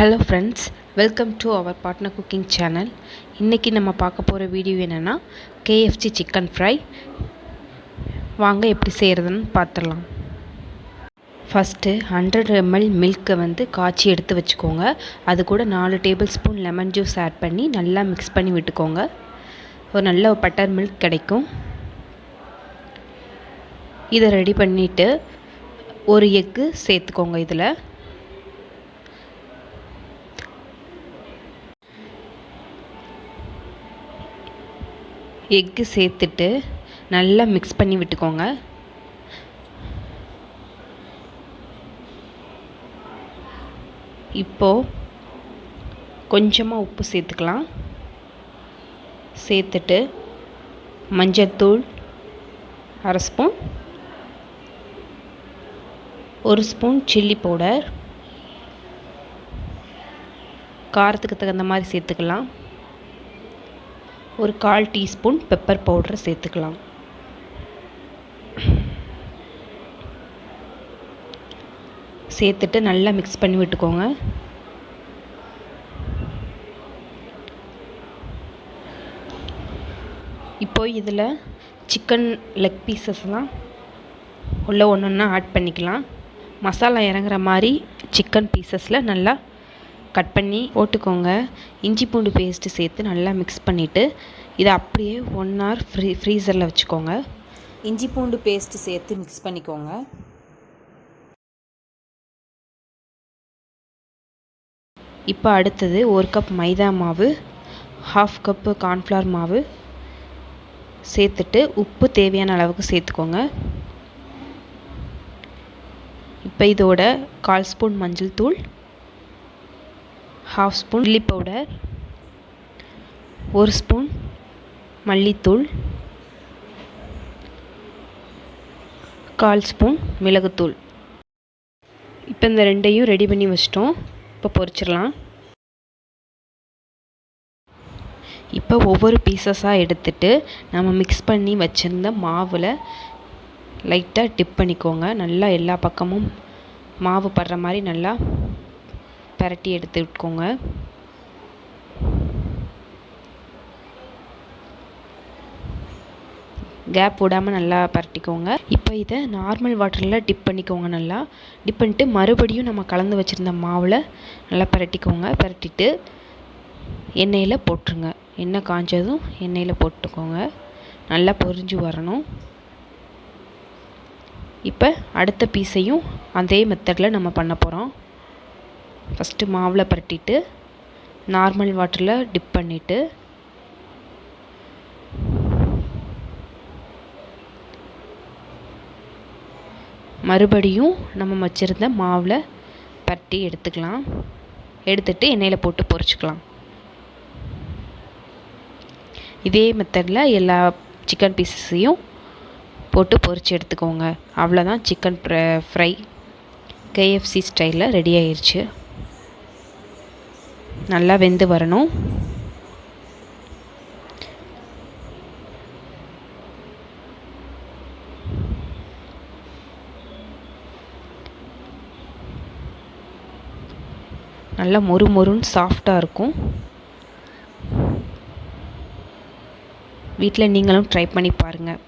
Hello friends, welcome to our partner cooking channel. இன்றைக்கி நம்ம பார்க்க போகிற வீடியோ என்னென்னா KFC சிக்கன் ஃப்ரை. வாங்க எப்படி செய்கிறதுன்னு பார்த்துடலாம். ஃபஸ்ட்டு 100 ml மில்க்கை காய்ச்சி எடுத்து வச்சுக்கோங்க. அது கூட 4 tablespoon lemon juice add பண்ணி நல்லா மிக்ஸ் பண்ணி விட்டுக்கோங்க. ஒரு நல்ல பட்டர் மில்க் கிடைக்கும். இதை ரெடி பண்ணிவிட்டு ஒரு எக்கு சேர்த்துக்கோங்க. இதில் எக்கு சேர்த்துட்டு நல்லா மிக்ஸ் பண்ணி விட்டுக்கோங்க. இப்போது கொஞ்சமாக உப்பு சேர்த்துக்கலாம். சேர்த்துட்டு மஞ்சள்தூள் 1/2 ஸ்பூன், 1 ஸ்பூன் சில்லி பவுடர், காரத்துக்கு தகுந்த மாதிரி சேர்த்துக்கலாம். ஒரு 1/4 டீஸ்பூன் பெப்பர் பவுடரை சேர்த்துக்கலாம். சேர்த்துட்டு நல்லா மிக்ஸ் பண்ணி விட்டுக்கோங்க. இப்போ இதில் சிக்கன் லெக் பீசஸ்லாம் உள்ள ஒன்று ஒன்றா ஆட் பண்ணிக்கலாம். மசாலா இறங்குற மாதிரி சிக்கன் பீசஸில் நல்லா கட் பண்ணி போட்டுக்கோங்க. இஞ்சி பூண்டு பேஸ்ட்டு சேர்த்து நல்லா மிக்ஸ் பண்ணிவிட்டு இதை அப்படியே 1 hour ஃப்ரீசரில் வச்சுக்கோங்க. இஞ்சி பூண்டு பேஸ்ட்டு சேர்த்து மிக்ஸ் பண்ணிக்கோங்க. இப்போ அடுத்தது 1 கப் மைதா மாவு, 1/2 கப்பு கார்ன்ஃப்ளவர் மாவு சேர்த்துட்டு உப்பு தேவையான அளவுக்கு சேர்த்துக்கோங்க. இப்போ இதோட 1/4 ஸ்பூன் மஞ்சள் தூள், 1/2 ஸ்பூன் சில்லி பவுடர், 1 ஸ்பூன் மல்லித்தூள், 1/4 ஸ்பூன் மிளகுத்தூள். இப்போ இந்த ரெண்டையும் ரெடி பண்ணி வச்சிட்டோம். இப்போ பொரிச்சிடலாம். இப்போ ஒவ்வொரு பீசஸாக எடுத்துட்டு நம்ம மிக்ஸ் பண்ணி வச்சுருந்த மாவில் லைட்டாக டிப் பண்ணிக்கோங்க. நல்லா எல்லா பக்கமும் மாவு படுற மாதிரி நல்லா பரட்டி எடுத்துக்கோங்க. கேப் விடாமல் நல்லா பரட்டிக்கோங்க. இப்போ இதை நார்மல் வாட்டரில் டிப் பண்ணிக்கோங்க. நல்லா டிப் பண்ணிட்டு மறுபடியும் நம்ம கலந்து வச்சுருந்த மாவில் நல்லா பரட்டிக்கோங்க. பரட்டிட்டு எண்ணெயில் போட்டுருங்க. எண்ணெய் காஞ்சதும் எண்ணெயில் போட்டுக்கோங்க. நல்லா பொரிஞ்சு வரணும். இப்போ அடுத்த பீஸையும் அதே மெத்தடில் நம்ம பண்ண போகிறோம். ஃபஸ்ட்டு மாவில் பரட்டிட்டு நார்மல் வாட்டரில் டிப் பண்ணிவிட்டு மறுபடியும் நம்ம வச்சுருந்த மாவில் பரட்டி எடுத்துக்கலாம். எடுத்துட்டு எண்ணெயில் போட்டு பொரிச்சுக்கலாம். இதே மெத்தடில் எல்லா சிக்கன் பீசஸையும் போட்டு பொரிச்சு எடுத்துக்கோங்க. அவ்வளோதான், சிக்கன் ஃப்ரை KFC ஸ்டைலில் ரெடி ஆயிடுச்சு. நல்லா வெந்து வரணும். நல்லா மொறுன்னு சாஃப்டாக இருக்கும். வீட்டில் நீங்களும் ட்ரை பண்ணி பாருங்கள்.